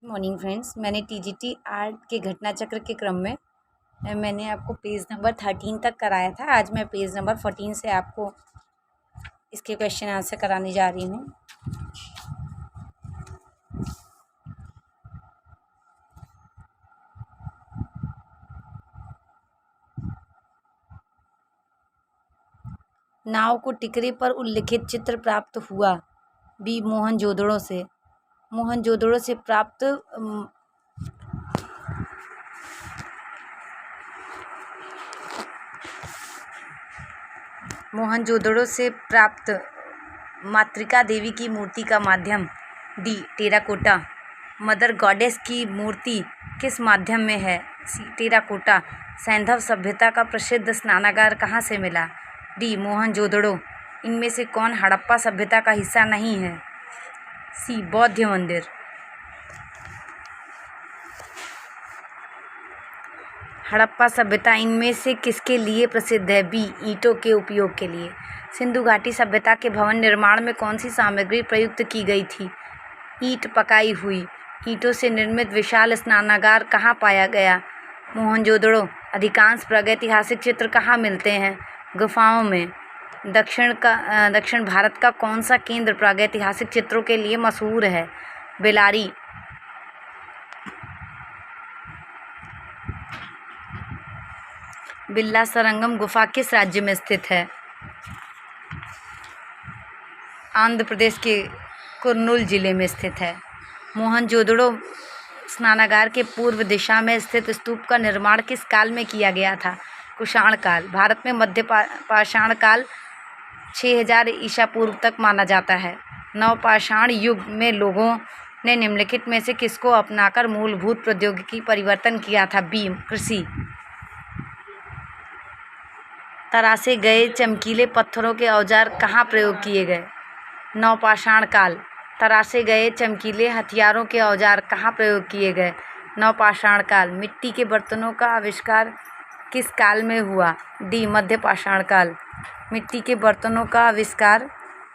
Morning friends, मैंने TGT art के घटना चक्र के क्रम में मैंने आपको पेज नंबर 13 तक कराया था। आज मैं पेज नंबर 14 से आपको इसके क्वेश्चन आंसर कराने जा रही हूँ। नाव को टिकरे पर उल्लिखित चित्र प्राप्त हुआ। बी मोहनजोदड़ो से। मोहनजोदड़ो से प्राप्त मोहनजोदड़ो से प्राप्त मातृका देवी की मूर्ति का माध्यम। D terracotta. मदर गॉडेस की मूर्ति किस माध्यम में है? सी टेराकोटा। सैंधव सभ्यता का प्रसिद्ध स्नानागार कहाँ से मिला? डी मोहनजोदड़ो। इनमें से कौन हड़प्पा सभ्यता का हिस्सा नहीं है? सी बौद्ध मंदिर। हड़प्पा सभ्यता इनमें से किसके लिए प्रसिद्ध है? बी ईंटों के उपयोग के लिए। सिंधु घाटी सभ्यता के भवन निर्माण में कौन सी सामग्री प्रयुक्त की गई थी? ईंट पकाई हुई। ईंटों से निर्मित विशाल स्नानागार कहाँ पाया गया? मोहनजोदड़ो। अधिकांश प्रागैतिहासिक चित्र कहाँ मिलते हैं? गुफाओं में। दक्षिण भारत का कौन सा केंद्र प्रागैतिहासिक चित्रों के लिए मशहूर है? बेलारी। बिल्ला सरंगम गुफा किस राज्य में स्थित है? आंध्र प्रदेश के कुर्नूल जिले में स्थित है। मोहनजोदड़ो स्नानागार के पूर्व दिशा में स्थित स्तूप का निर्माण किस काल में किया गया था? कुषाण काल। भारत में मध्य पाषाण काल 6000 ईसा पूर्व तक माना जाता है। नवपाषाण युग में लोगों ने निम्नलिखित में से किसको अपनाकर मूलभूत प्रौद्योगिकी परिवर्तन किया था? बी कृषि। तरासे गए चमकीले पत्थरों के औजार कहाँ प्रयोग किए गए? नवपाषाण काल। तरासे गए चमकीले हथियारों के औजार कहाँ प्रयोग किए गए? नवपाषाण काल। मिट्टी के बर्तनों का आविष्कार किस काल में हुआ? डी मध्य पाषाण काल। मिट्टी के बर्तनों का आविष्कार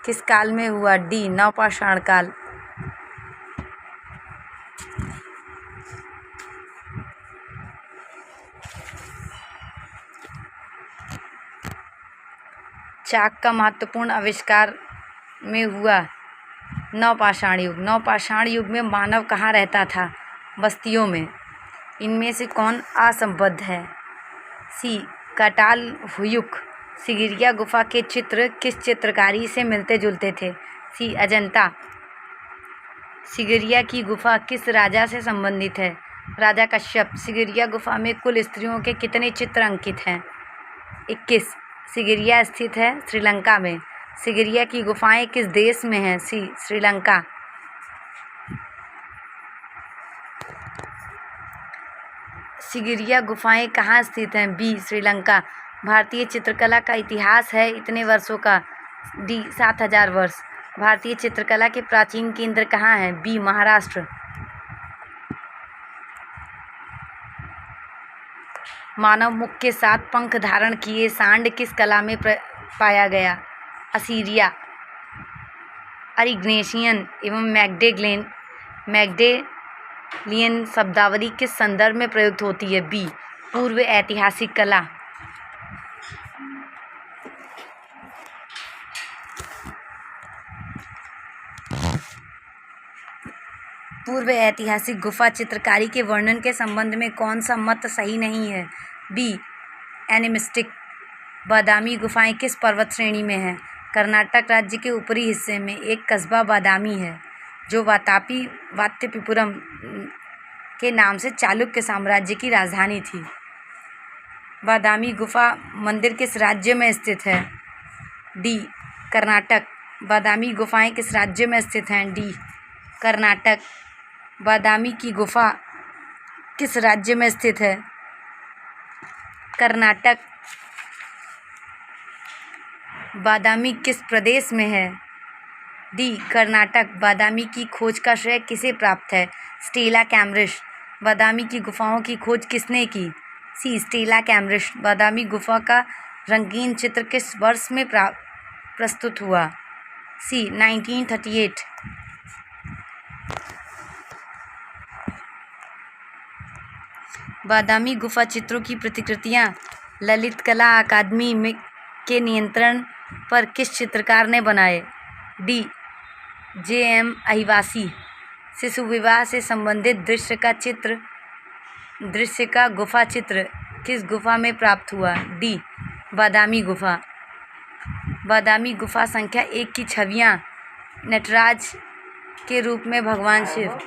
किस काल में हुआ? डी नवपाषाण काल। चाक का महत्वपूर्ण आविष्कार में हुआ? नवपाषाण युग। नवपाषाण युग में मानव कहाँ रहता था? बस्तियों में। इनमें से कौन असंबद्ध है? सी कटाल हुयुक। सिगिरिया गुफा के चित्र किस चित्रकारी से मिलते जुलते थे? सी अजंता। सिगिरिया की गुफा किस राजा से संबंधित है? राजा कश्यप। सिगिरिया गुफा में कुल स्त्रियों के कितने चित्र अंकित हैं? 21। सिगिरिया स्थित है श्रीलंका में। सिगिरिया की गुफाएं किस देश में हैं? सी श्रीलंका। सिगिरिया गुफाएं कहाँ स्थित हैं? बी श्रीलंका। भारतीय चित्रकला का इतिहास है इतने वर्षों का? डी 7000 वर्ष। भारतीय चित्रकला के प्राचीन केंद्र कहाँ हैं? बी महाराष्ट्र। मानव मुख के 7 पंख धारण किए सांड किस कला में पाया गया? असीरिया। अरिग्नेशियन एवं मैग्डेलियन शब्दावली किस संदर्भ में प्रयुक्त होती है? बी पूर्व ऐतिहासिक कला। पूर्व ऐतिहासिक गुफा चित्रकारी के वर्णन के संबंध में कौन सा मत सही नहीं है? B animistic. बादामी गुफाएं किस पर्वत श्रेणी में हैं? कर्नाटक राज्य के ऊपरी हिस्से में। एक कस्बा बादामी है जो वातापीपुरम के नाम से चालुक्य साम्राज्य की राजधानी थी। बादामी गुफा मंदिर किस राज्य में स्थित है? डी कर्नाटक। बादामी गुफाएं किस राज्य में स्थित हैं? डी कर्नाटक। बादामी की गुफा किस राज्य में स्थित है? कर्नाटक। बादामी किस प्रदेश में है? डी कर्नाटक। बादामी की खोज का श्रेय किसे प्राप्त है? Stella Cambridge. बादामी की गुफाओं की खोज किसने की? सी स्टेला कैम्ब्रिज। बादामी गुफा का रंगीन चित्र किस वर्ष में प्रस्तुत हुआ? सी 1938। बादामी गुफा चित्रों की प्रतिकृतियाँ ललित कला अकादमी में के नियंत्रण पर किस चित्रकार ने बनाए? डी. J.M. अहिवासी। शिशु विवाह से संबंधित दृश्य का गुफा चित्र किस गुफा में प्राप्त हुआ? डी. बादामी गुफा। बादामी गुफा संख्या 1 की छवियाँ नटराज के रूप में भगवान शिव।